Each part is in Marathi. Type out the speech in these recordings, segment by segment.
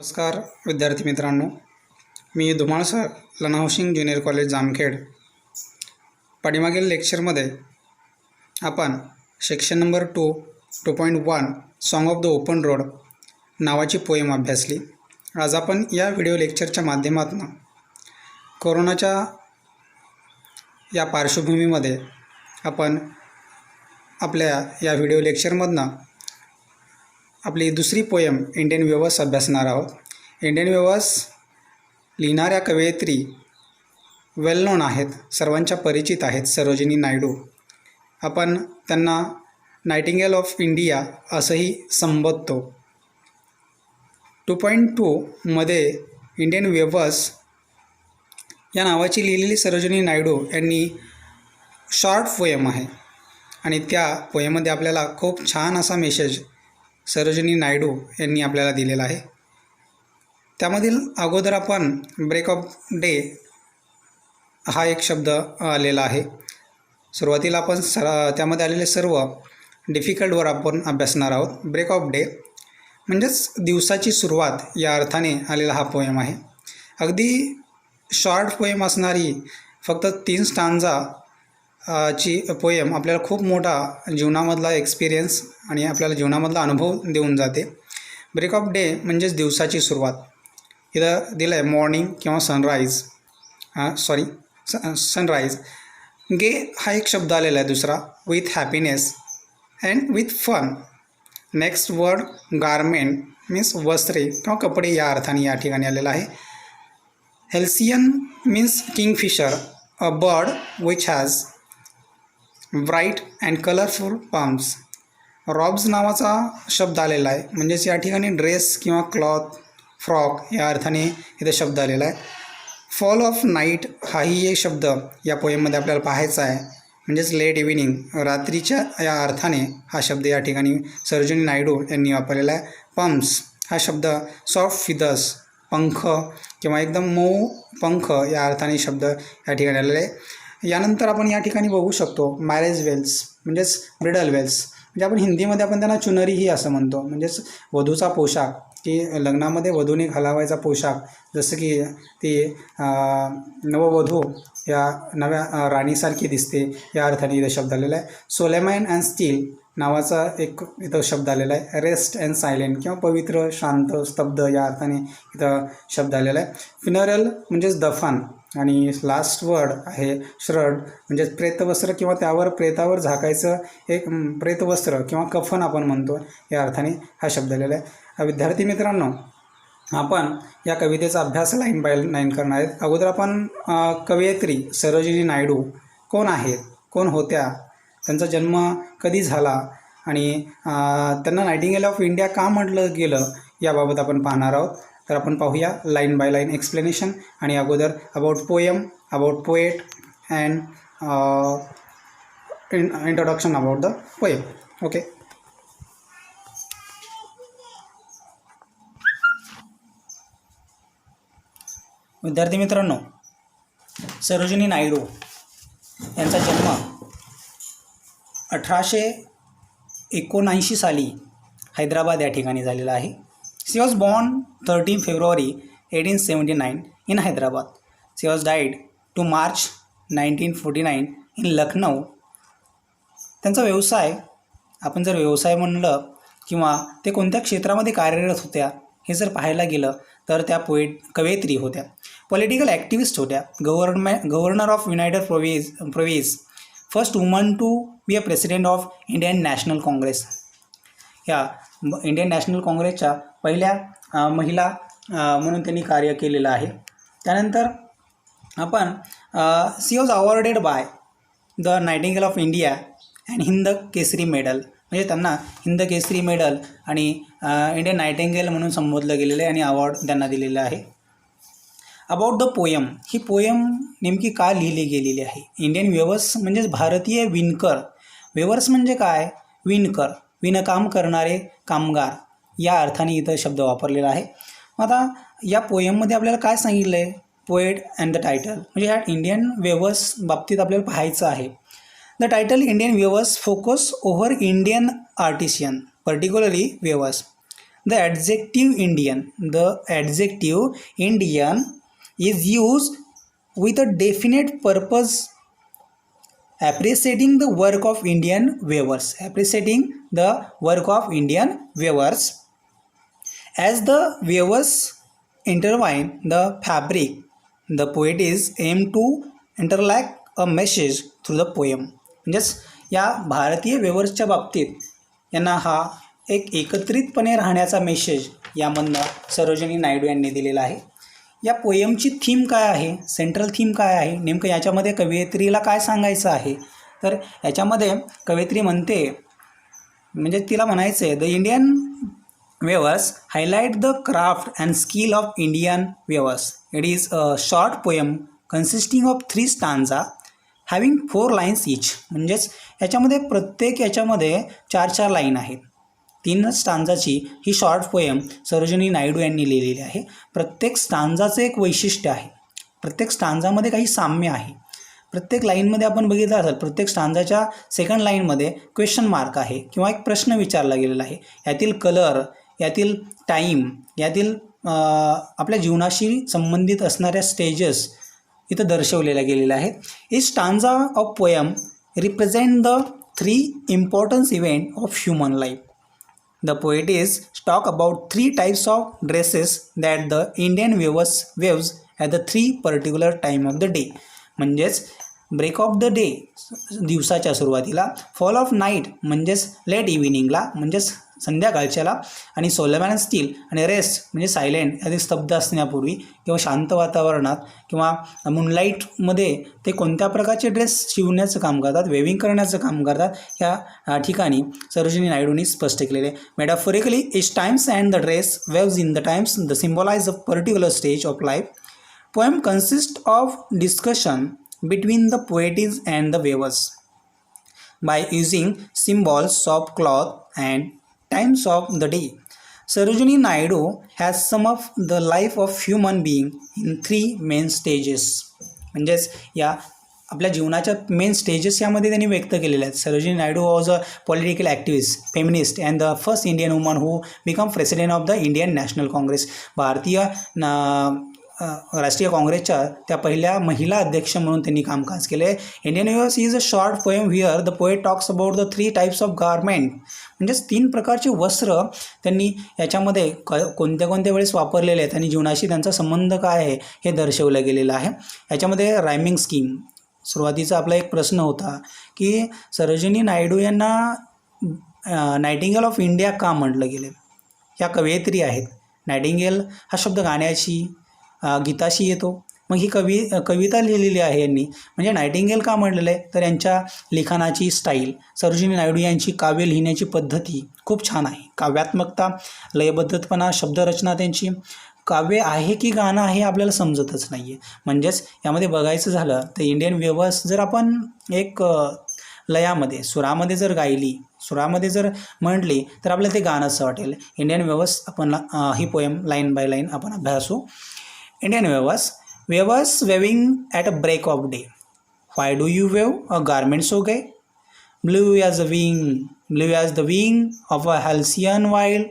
नमस्कार विद्यार्थी मित्रांनो, मी धुमाळ सर, लना हाऊसिंग ज्युनियर कॉलेज जामखेड. पाठीमागील लेक्चरमध्ये आपण section number 2.1 song of the open road नावाची पोएम अभ्यासली. आज आपण या व्हिडिओ लेक्चरच्या माध्यमातून कोरोनाच्या या पार्श्वभूमीमध्ये आपण आपल्या या व्हिडिओ लेक्चरमधनं आपली दुसरी पोएम इंडियन वेवर्स अभ्यासणार आहोत. इंडियन वेवर्स लिहिणाऱ्या कवयित्री वेल नोन आहेत, सर्वांच्या परिचित आहेत, सरोजिनी नायडू. आपण त्यांना नायटिंगेल ऑफ इंडिया असंही संबोधतो. 2.2 मध्ये इंडियन वेवर्स या नावाची लिहिलेली सरोजिनी नायडू यांनी शॉर्ट पोएम आहे आणि त्या पोएममध्ये आपल्याला खूप छान असा मेसेज सरोजिनी नायडू यांनी आपल्याला दिलेला आहे. त्यामधील अगोदर आपण ब्रेक ऑफ डे हा एक शब्द आलेला आहे. सुरुवातीला आपण त्यामध्ये आलेले सर्व डिफिकल्ट वर आपण अभ्यासणार आहोत. ब्रेक ऑफ डे म्हणजेच दिवसाची सुरुवात या अर्थाने आलेला हा पोएम आहे. अगदी शॉर्ट पोएम असणारी फक्त 3 स्टांजा ची पोएम आपल्याला खूप मोठा जीवनामधला एक्सपिरियन्स आणि आपल्याला जीवनामधला अनुभव देऊन जाते. ब्रेक ऑफ डे म्हणजेच दिवसाची सुरुवात. इथं दिलं आहे मॉर्निंग किंवा सनराईज. सनराईज. गे हा एक शब्द आलेला आहे दुसरा, with happiness and with fun. Next word garment means वस्त्रे किंवा कपडे या अर्थाने या ठिकाणी आलेला आहे. Halcyon means kingfisher, a bird which has bright and colourful plumes. Robes नावाचा शब्द आलेला आहे, म्हणजेच या ठिकाणी ड्रेस किंवा क्लॉथ, फ्रॉक या अर्थाने इथे शब्द आलेला आहे. फॉल ऑफ नाईट हाही एक शब्द या पोएममध्ये आपल्याला पाहायचा आहे, म्हणजेच लेट इव्हिनिंग, रात्रीच्या या अर्थाने हा शब्द या ठिकाणी सरोजिनी नायडू यांनी वापरलेला आहे. पम्प्स हा शब्द सॉफ्ट फिदर्स, पंख किंवा एकदम मऊ पंख या अर्थाने शब्द या ठिकाणी आलेला आहे. यानंतर आपण या ठिकाणी बघू शकतो मॅरेज वेल्स म्हणजेच ब्रिडल वेल्स, म्हणजे आपण हिंदीमध्ये आपण त्यांना चुनरीही असं म्हणतो, म्हणजेच वधूचा पोशाख, की लग्नामध्ये वधूने घालावायचा पोशाक, जसं की ती नववधू या नव्या राणीसारखी दिसते या अर्थाने इथं शब्द आलेला आहे. सोलेमॅन अँड स्टील नावाचा एक इथं शब्द आलेला आहे. रेस्ट अँड सायलेंट किंवा पवित्र, शांत, स्तब्ध या अर्थाने इथं शब्द आलेला आहे. फ्युनरल म्हणजेच दफन आणि लास्ट वर्ड आहे श्रड म्हणजेच प्रेतवस्त्र किंवा त्यावर प्रेतावर झाकायचं एक प्रेतवस्त्र किंवा कफन आपण म्हणतो या अर्थाने हा शब्द आलेला आहे. विद्यार्थी मित्रांनो, आपण या कवितेचा अभ्यास लाईन बाय लाईन करणार आहेत. अगोदर आपण कवयित्री सरोजिनी नायडू कोण आहेत, कोण होत्या, त्यांचा जन्म कधी झाला आणि त्यांना नायटिंगेल ऑफ इंडिया का म्हटलं गेलं याबाबत आपण पाहणार आहोत. तर आपण पाहूया लाईन बाय लाईन एक्सप्लेनेशन आणि अगोदर about poem, about poet and introduction about the poem. Okay. विद्यार्थी मित्रांनो, सरोजिनी नायडू यांचा जन्म 1879 साली हैदराबाद या ठिकाणी झालेला आहे. She was born 13 February 1879 in Hyderabad. She was died 2 March 1949 in Lucknow. त्यांचा व्यवसाय, आपण जर व्यवसाय म्हणलं किंवा ते कोणत्या क्षेत्रामध्ये कार्यरत होत्या हे जर पाहायला गेलं तर त्या कवयित्री होत्या. पॉलिटिकल ॲक्टिव्हिस्ट होत्या. Governor of United Provinces, first woman to be a president of Indian National Congress. या इंडियन नॅशनल काँग्रेसच्या पहिल्या महिला म्हणून त्यांनी कार्य केलेलं आहे. त्यानंतर आपण she was awarded by the nightingale of India and Hind Kesari medal, म्हणजे त्यांना हिंद केसरी मेडल आणि इंडियन नायटिंगेल म्हणून संबोधलं गेलेलं आहे आणि अवॉर्ड त्यांना दिलेला आहे. अबाउट द पोएम, ही पोएम नेमकी का लिहिली गेलेली आहे. इंडियन वेवर्स म्हणजेच भारतीय विणकर. वेवर्स म्हणजे काय, विणकर, विणकाम करणारे कामगार या अर्थाने इथं शब्द वापरलेला आहे. आता या पोएममध्ये आपल्याला काय सांगितलं आहे, पोएट अँड द टायटल, म्हणजे ह्या इंडियन वेवर्स बाबतीत आपल्याला पाहायचं आहे. The title Indian weavers focus over Indian artisan, particularly weavers. The adjective Indian is used with a definite purpose, appreciating the work of Indian weavers. As the weavers intertwine the fabric, the poet is aimed to interlace a message through the poem. म्हणजेच या भारतीय वेवर्सच्या बाबतीत यांना हा एक एकत्रितपणे राहण्याचा मेसेज यामधनं सरोजिनी नायडू यांनी दिलेला आहे. या पोयमची थीम काय आहे, सेंट्रल थीम काय आहे, नेमकं याच्यामध्ये कवयित्रीला काय सांगायचं आहे, तर याच्यामध्ये कवयित्री म्हणते, म्हणजे तिला म्हणायचं आहे, the Indian weavers highlight the craft and skill of Indian weavers. It is a short poem consisting of 3 stanza having 4 lines each. म्हणजेच याच्यामध्ये प्रत्येक याच्यामध्ये 4 लाईन आहेत. 3 स्टांजाची ही शॉर्ट पोएम सरोजिनी नायडू यांनी लिहिलेली आहे. प्रत्येक स्टांजाचं एक वैशिष्ट्य आहे, प्रत्येक स्टांजामध्ये काही साम्य आहे. प्रत्येक लाईनमध्ये आपण बघितलं असेल, प्रत्येक स्टांजाच्या सेकंड लाईनमध्ये क्वेश्चन मार्क आहे किंवा एक प्रश्न विचारला गेलेला आहे. यातील कलर, यातील टाईम, यातील आपल्या जीवनाशी संबंधित असणाऱ्या स्टेजेस इथं दर्शवलेल्या गेलेल्या आहेत. Each stanza of poem represent the 3 importance event of human life. The poetess talk about 3 types of dresses that the Indian weaves at the 3 particular time of the day. म्हणजेच ब्रेक ऑफ द डे दिवसाच्या सुरुवातीला, फॉल ऑफ नाईट म्हणजेच लेट इव्हिनिंगला म्हणजेच संध्याकाळच्याला, आणि सोलमॅन स्टील आणि रेस्ट म्हणजे सायलेंट अधिक स्तब्ध असण्यापूर्वी किंवा शांत वातावरणात किंवा मूनलाईटमध्ये ते कोणत्या प्रकारचे ड्रेस शिवण्याचं काम करतात, वेविंग करण्याचं काम करतात, ह्या ठिकाणी सरोजिनी नायडूंनी स्पष्ट केलेले. Metaphorically each times and the dress weaves in the times the symbolise a particular stage of life. Poem consist of discussion between the poetess and the weavers by using symbols of cloth and times of the day. Sarojini Naidu has summed up the life of human being in 3 main stages. म्हणजेच या आपल्या जीवनाच्या मेन स्टेजेस यामध्ये त्यांनी व्यक्त केलेल्या आहेत. Sarojini Naidu was a political activist, feminist and the first Indian woman who become president of the Indian National Congress. भारतीय राष्ट्रीय काँग्रेसच्या त्या पहिल्या महिला अध्यक्ष म्हणून त्यांनी कामकाज केले. Indian weavers is a short poem here the poet talks about the 3 types of garment. म्हणजेच 3 प्रकारचे वस्त्र त्यांनी याच्यामध्ये कोणत्या कोणत्या वेळेस वापरलेले आहेत आणि जीवनाशी त्यांचा संबंध काय आहे हे दर्शवलं गेलेलं आहे. याच्यामध्ये रायमिंग स्कीम, सुरुवातीचा आपला एक प्रश्न होता की सरोजिनी नायडू यांना नायटिंगेल ऑफ इंडिया का म्हटलं गेले. ह्या कवयित्री आहेत. नायटिंगेल हा शब्द गाण्याची गीताशी येतो. मग ही कविता लिहिलेली आहे यांनी. म्हणजे नायटिंगेल का म्हटलेलं आहे, तर यांच्या लिखाणाची स्टाईल, सरोजिनी नायडू यांची काव्य लिहिण्याची पद्धती खूप छान आहे. काव्यात्मकता, लयबद्धतपणा, शब्दरचना त्यांची काव्य आहे की गाणं आहे आपल्याला समजतच नाही आहे. म्हणजेच यामध्ये बघायचं झालं तर इंडियन वेवर्स जर आपण एक लयामध्ये, सुरामध्ये जर गायली, सुरामध्ये जर म्हटली तर आपल्याला ते गाणंच वाटेल. इंडियन वेवर्स आपण ही पोएम लाईन बाय लाईन आपण अभ्यासू. Indian weavers weaving at a break of day. Why do you weave a garment so gay? Blue as the wing of a halcyon wild,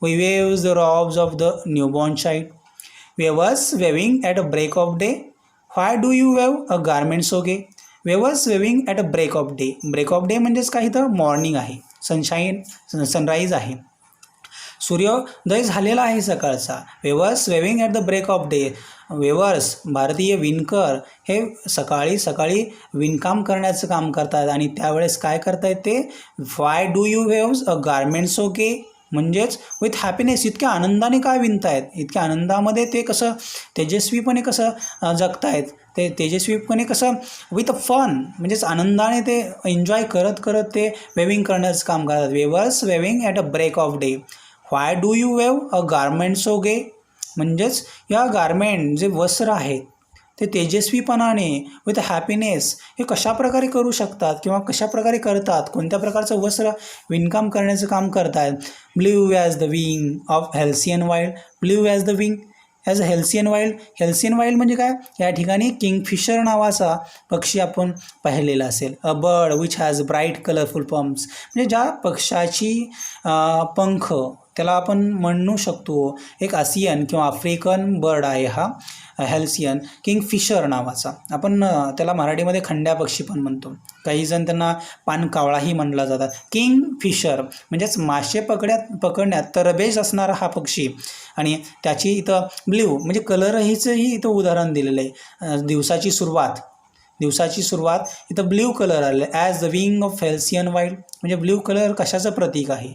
we waves the robes of the newborn child. Weavers weaving at a break of day. Why do you weave a garment so gay? Weavers weaving at a break of day. Break of day म्हणजेच काही तर मॉर्निंग आहे, सनराईज आहे, सूर्योदय झालेला आहे सकाळचा. Weavers weaving at the break of day. Weavers भारतीय विणकर हे सकाळी सकाळी विणकाम करण्याचं काम करतात आणि त्यावेळेस काय करतायत ते, why do you weaves a garment so gay, म्हणजेच विथ हॅपीनेस, इतक्या आनंदाने काय विणतायत, इतक्या आनंदामध्ये ते कसं तेजस्वीपणे कसं जगतायत, ते तेजस्वीपणे कसं विथ फन म्हणजेच आनंदाने ते एन्जॉय करत करत ते वेविंग करण्याचं काम करतात. Weavers weaving at a break of day. Why do you weave a garment so gay, म्हणजेच या गारमेंट जे वस्त्र आहेत ते तेजस्वीपणाने विथ हॅपीनेस हे कशाप्रकारे करू शकतात किंवा कशाप्रकारे करतात, कोणत्या प्रकारचं वस्त्र विणकाम करण्याचं काम करतात. Blue as the wing of halcyon wild. Blue as the wing as a halcyon wild. Halcyon wild म्हणजे काय, या ठिकाणी किंगफिशर नावाचा पक्षी आपण पाहिलेला असेल. अ bird which has bright colourful pumps, म्हणजे ज्या पक्षाची पंख त्याला आपण म्हणू शकतो एक आसियन किंवा आफ्रिकन बर्ड आहे हा हॅल्सियन किंगफिशर नावाचा. आपण त्याला मराठीमध्ये खंड्या पक्षी पण म्हणतो, काही जण त्यांना पानकावळाही म्हणला जातात. किंगफिशर म्हणजेच मासे पकडण्यात तरबेज असणारा हा पक्षी आणि त्याची इथं ब्ल्यू म्हणजे कलरहीचंही इथं उदाहरण दिलेलं आहे. दिवसाची सुरुवात इथं ब्ल्यू कलर आले as the wing of halcyon wild. म्हणजे ब्ल्यू कलर कशाचं प्रतीक आहे,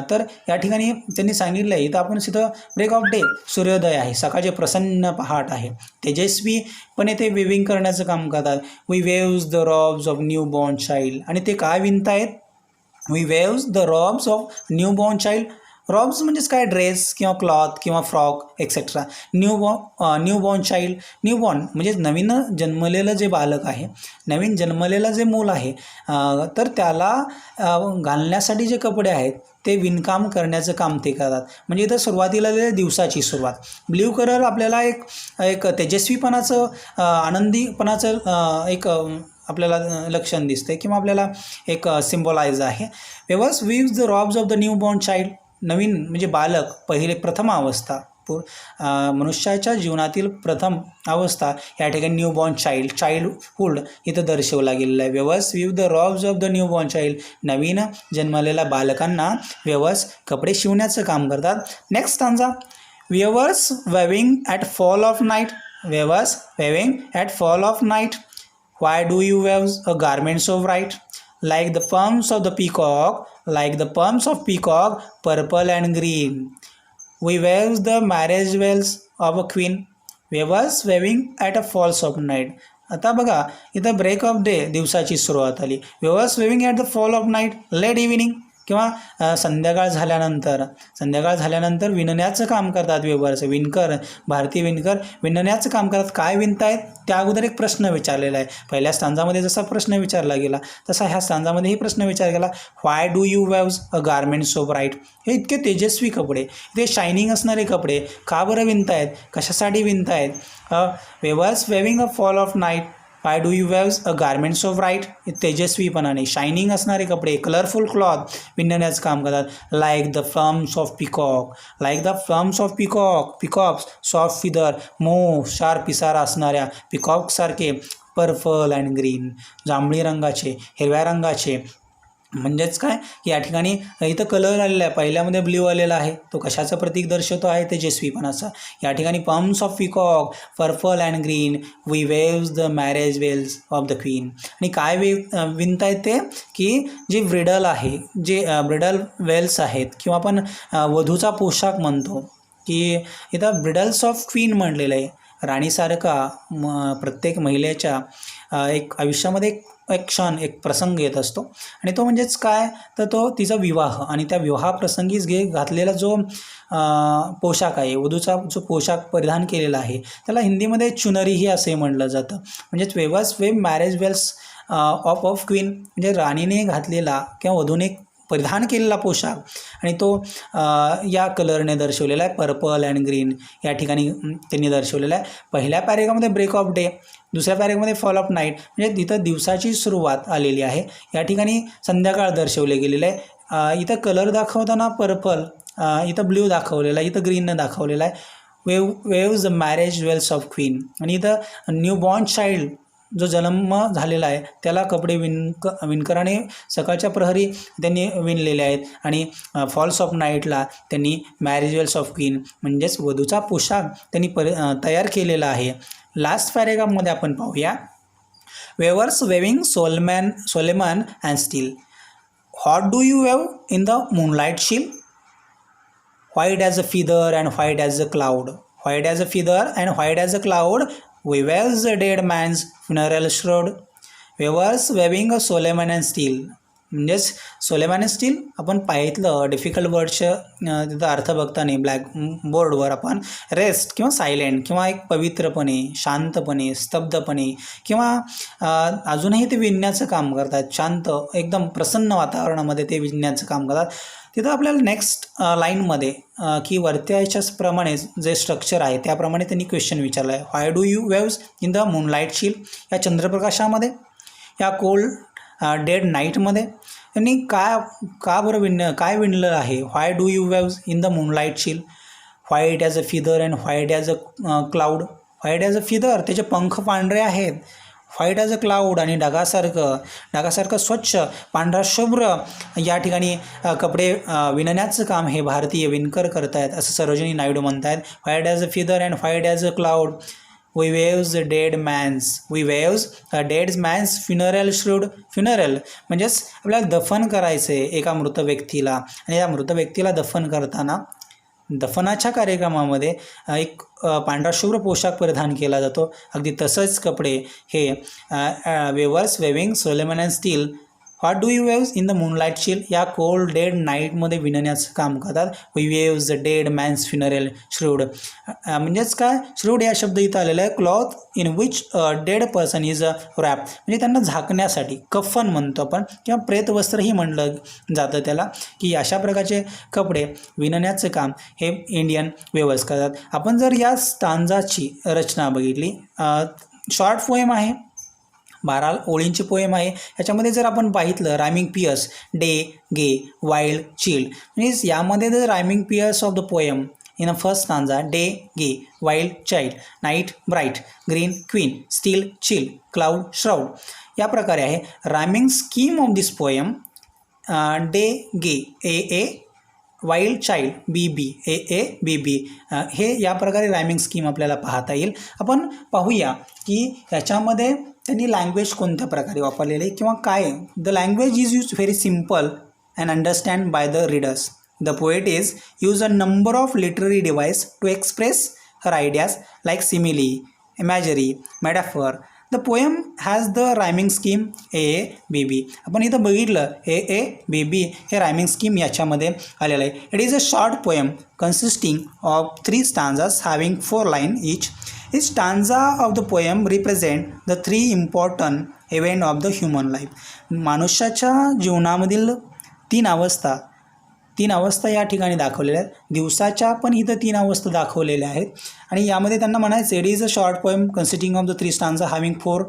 तर या ठिकाणी त्यांनी सांगितलं आहे इथं आपण इथं ब्रेक ऑफ डे सूर्योदय आहे, सकाळचे प्रसन्न पहाट आहे. तेजस्वीपणे ते वेविंग करण्याचं काम करतात. We weaves the robes of new born child. आणि ते काय विणतायत, we weaves the robes of new born child. Robes म्हणजेच काय, ड्रेस किंवा क्लॉथ किंवा frock etcetera. New born child, new born म्हणजे नवीन जन्मलेलं जे बालक आहे, नवीन जन्मलेलं जे मूल आहे, तर त्याला घालण्यासाठी जे कपडे आहेत ते विणकाम करण्याचं काम ते करतात. म्हणजे इथं सुरुवातीला दिवसाची सुरुवात. ब्ल्यू कलर आपल्याला एक तेजस्वीपणाचं आनंदीपणाचं एक आपल्याला लक्षण दिसते किंवा आपल्याला एक सिम्बॉलाइज आहे. Weavers weaves the robes of the new born child. नवीन म्हणजे बालक, प्रथम अवस्था, मनुष्याच्या जीवनातील प्रथम अवस्था या ठिकाणी न्यू बॉर्न चाइल्डहुड इथं दर्शवला गेलेला आहे. Weavers weave the robes of the new born child. नवीन जन्मलेल्या बालकांना वेवर्स कपडे शिवण्याचं काम करतात. Next stanza, weavers weaving at fall of night. Weavers weaving at fall of night. Why do you weave garments of white? Like the plumes of the peacock, purple and green. We weave the marriage veils of a queen. Weavers weaving at a falls of night. आता बघा इथं ब्रेक ऑफ डे दिवसाची सुरुवात आली. Weavers weaving at the fall of night, late evening किंवा संध्याकाळ झाल्यानंतर विणण्याचं काम करतात. वेवर्स भारतीय विणकर विणण्याचं काम करतात. काय विणतायत त्या अगोदर एक प्रश्न विचारलेला आहे. पहिल्या स्टांजामध्ये जसा प्रश्न विचारला गेला तसा ह्या स्टांजामध्येही प्रश्न विचारला गेला. Why do you weaves a garments of bright. हे इतके तेजस्वी कपडे, ते शायनिंग असणारे कपडे का बरं विणतायत, कशासाठी विणतायत. Weavers weaving a fall of night. Why do you weaves a garments of right. तेजस्वीपणाने शायनिंग असणारे कपडे, कलरफुल क्लॉथ विणण्याचं काम करतात. Like the plumes of peacocks soft feather, sharp पिसारा असणाऱ्या पिकॉकसारखे. पर्पल अँड ग्रीन, जांभळी रंगाचे, हिरव्या रंगाचे. म्हणजेच काय, या ठिकाणी इथं कलर आलेला आहे. पहिल्यामध्ये ब्ल्यू आलेला आहे, तो कशाचं प्रतीक दर्शवतो आहे, तेजस्वीपणाचा. या ठिकाणी plumes of peacock, purple and green. We waves the marriage veils of the queen. आणि काय विणतायत ते, की जे ब्रिडल आहे, जे ब्रिडल वेल्स आहेत किंवा आपण वधूचा पोशाख म्हणतो, की इथं ब्रिडल्स ऑफ क्वीन म्हणलेलं आहे. राणीसारखा प्रत्येक महिलेच्या एक आयुष्यामध्ये एक क्षण, एक प्रसंग येत असतो आणि तो म्हणजेच काय, तर तो तिचा विवाह. आणि त्या विवाहाप्रसंगीच घातलेला जो पोशाख आहे, वधूचा जो पोशाख परिधान केलेला आहे, त्याला हिंदीमध्ये चुनरीही असे म्हटलं जातं. म्हणजेच weavers weave marriage veils of queen, म्हणजे राणीने घातलेला किंवा वधूने परिधान केलेला पोशाख. आणि तो या कलरने दर्शवलेला आहे, पर्पल अँड ग्रीन या ठिकाणी त्यांनी दर्शवलेला आहे. पहिल्या पॅरेग्राफमध्ये ब्रेक ऑफ डे, दुसऱ्या पॅरेग्राफमध्ये फॉल ऑफ नाईट. म्हणजे तिथं दिवसाची सुरुवात आलेली आहे. या ठिकाणी संध्याकाळ दर्शवले गेलेलं आहे. इथं कलर दाखवताना पर्पल, इथं ब्ल्यू दाखवलेला आहे, इथं ग्रीननं दाखवलेला आहे. Weaves the marriage veils of queen. आणि इथं न्यू बॉर्न चाइल्ड जो जन्म झालेला आहे त्याला कपडे विणकराने सकाळच्या प्रहरी त्यांनी विणलेले आहेत. आणि फॉल्स ऑफ नाईटला त्यांनी मॅरेज वेल्स ऑफ क्वीन म्हणजेच वधूचा पोशाख त्यांनी तयार केलेला आहे. लास्ट पॅरेग्राफमध्ये आपण पाहूया. Weavers weaving solemn and still. What do you weave in the moonlight chill. White as a feather and white as a cloud. White as a feather and white as a cloud. We weave the dead man's funeral shroud. Weavers weaving a Solomon and steel. म्हणजेच सोलेमन अँड स्टील आपण पाहितलं डिफिकल्ट वर्डचं तिथं अर्थ बघताना ब्लॅक बोर्डवर आपण रेस्ट किंवा सायलेंट किंवा एक पवित्रपणे, शांतपणे, स्तब्धपणे किंवा अजूनही ते विणण्याचं काम करतात. शांत एकदम प्रसन्न वातावरणामध्ये ते विणण्याचं काम करतात. तिथं आपल्याला नेक्स्ट लाईनमध्ये की वरत्या ह्याच्याप्रमाणे जे स्ट्रक्चर आहे त्याप्रमाणे त्यांनी क्वेश्चन विचारला आहे. Why do you weaves in the moonlight chill. या चंद्रप्रकाशामध्ये, या कोल्ड डेड नाईटमध्ये त्यांनी का बरं काय विणलं आहे. Why do you weaves in the moonlight chill, white as a feather and white as a cloud. White as a feather, त्याचे पंख पांढरे आहेत. व्हाईट ॲज अ क्लाउड, आणि ढगासारखं स्वच्छ पांढरा शुभ्र या ठिकाणी कपडे विणण्याचं काम हे भारतीय विणकर करत आहेत असं सरोजिनी नायडू म्हणत आहेत. White as a feather and white as a cloud, we weave a dead man's funeral shroud. Funeral म्हणजेच आपल्याला दफन करायचं आहे एका मृत व्यक्तीला, आणि या मृत व्यक्तीला दफन करताना दफनाच्या कार्यक्रमामध्ये एक पांढरा शुभ्र पोशाख परिधान केला जातो. अगदी तसंच कपडे हे weavers weaving solemn and still, what do you weaves in the moonlight chill, या कोल्ड डेड नाईटमध्ये विणण्याचं काम करतात. We waves the dead man's funeral shroud. म्हणजेच काय, श्रूड या शब्द इथं आलेला आहे. Cloth in which dead person is a wrap, म्हणजे त्यांना झाकण्यासाठी कफन म्हणतो आपण, किंवा प्रेतवस्त्रही म्हणलं जातं त्याला, की अशा प्रकारचे कपडे विणण्याचं काम हे इंडियन वेवर्स करतात. आपण जर या स्टांजाची रचना बघितली, शॉर्ट पोएम आहे, 12 ओळींची पोएम आहे. ह्याच्यामध्ये जर आपण पाहितलं rhyming pairs, day, gay, wild, chilled, means यामध्ये जर rhyming pairs of the poem in a first stanza, day, gay, wild, child, night, bright, green, queen, still, chill, cloud, shroud, या प्रकारे आहे. Rhyming scheme of this poem, day, gay, A, wild child, B, A, B, हे या प्रकारे रायमिंग स्कीम आपल्याला पाहता येईल. आपण पाहूया की याच्यामध्ये त्यांनी लँग्वेज कोणत्या प्रकारे वापरलेली आहे किंवा काय. The language is use very simple and understand by the readers. The poet is use a number of literary device to express her ideas like simile, imagery, metaphor. The poem has the rhyming scheme A, B. आपण इथं बघितलं ए, बी हे रायमिंग स्कीम याच्यामध्ये आलेलं आहे. It is a short poem consisting of 3 stanzas having 4 line each. Each stanza of the poem represent the 3 important event of the human life. मनुष्याच्या जीवनामधील 3 अवस्था या ठिकाणी दाखवलेल्या आहेत. दिवसाच्या पण इथं 3 अवस्था दाखवलेल्या आहेत, आणि यामध्ये त्यांना म्हणायचं it is a short poem consisting of the 3 stanza having 4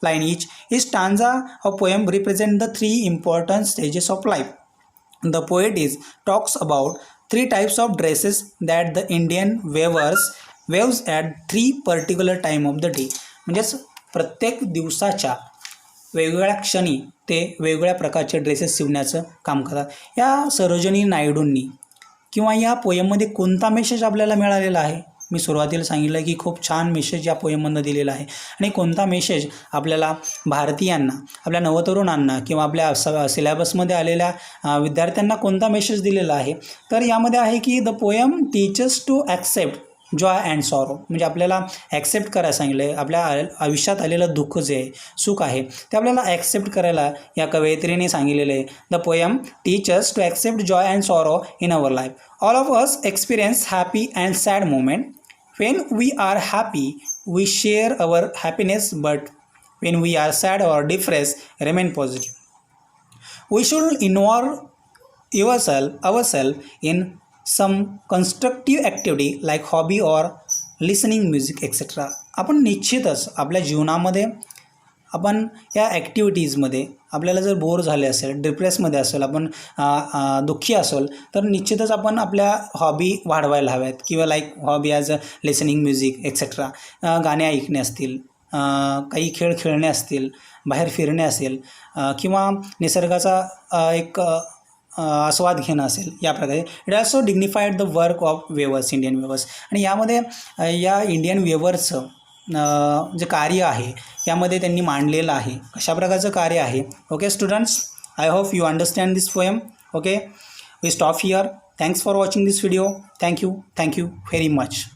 line each. Each stanza of poem represent the 3 important stages of life. The poet talks about 3 types of dresses that the Indian waves at 3 particular time of the day. म्हणजेच प्रत्येक दिवसाच्या वेगवेगळ्या क्षणी ते वेगवेगळ्या प्रकारचे ड्रेसेस शिवण्याचं काम करतात. या सरोजिनी नायडूंनी किंवा या पोएममध्ये कोणता मेसेज आपल्याला मिळालेला आहे. मी सुरुवातीला सांगितलं की खूप छान मेसेज या पोएममधनं दिलेला आहे, आणि कोणता मेसेज आपल्याला भारतीयांना, आपल्या नवतरुणांना किंवा आपल्या सिलेबसमध्ये आलेल्या विद्यार्थ्यांना कोणता मेसेज दिलेला आहे. तर यामध्ये आहे की the poem teaches to accept joy and sorrow, म्हणजे आपल्याला ॲक्सेप्ट करायला सांगितलं आहे. आपल्या आयुष्यात आलेलं दुःख जे आहे, सुख आहे, ते आपल्याला ॲक्सेप्ट करायला या कवयित्रीने सांगितलेलं आहे. The poem teaches to accept joy and sorrow in our life. All of us experience happy and sad moment. When we are happy we share our happiness, but when we are sad or depress remain positive. We should involve ourselves in some constructive activity like hobby or listening music etc. आपण निश्चितच आपल्या जीवनामध्ये आपण या ॲक्टिव्हिटीजमध्ये आपल्याला जर बोर झाले असेल, डिप्रेसमध्ये असेल, आपण दुःखी असेल, तर निश्चितच आपण आपल्या हॉबी वाढवायला हव्यात, किंवा like hobby as a listening music etcetera. गाणे ऐकणे असतील, काही खेळ खेळणे असतील, बाहेर फिरणे असेल, किंवा निसर्गाचा एक आस्वाद घेणं असेल, या प्रकारे. It also dignified the work of weavers, Indian weavers. आणि यामध्ये या इंडियन वेवर्सचं जे कार्य आहे यामध्ये त्यांनी मांडलेलं आहे. कशा प्रकारचं कार्य आहे. Okay students, I hope you understand this poem. Okay, we stop here. Thanks for watching this video. Thank you very much.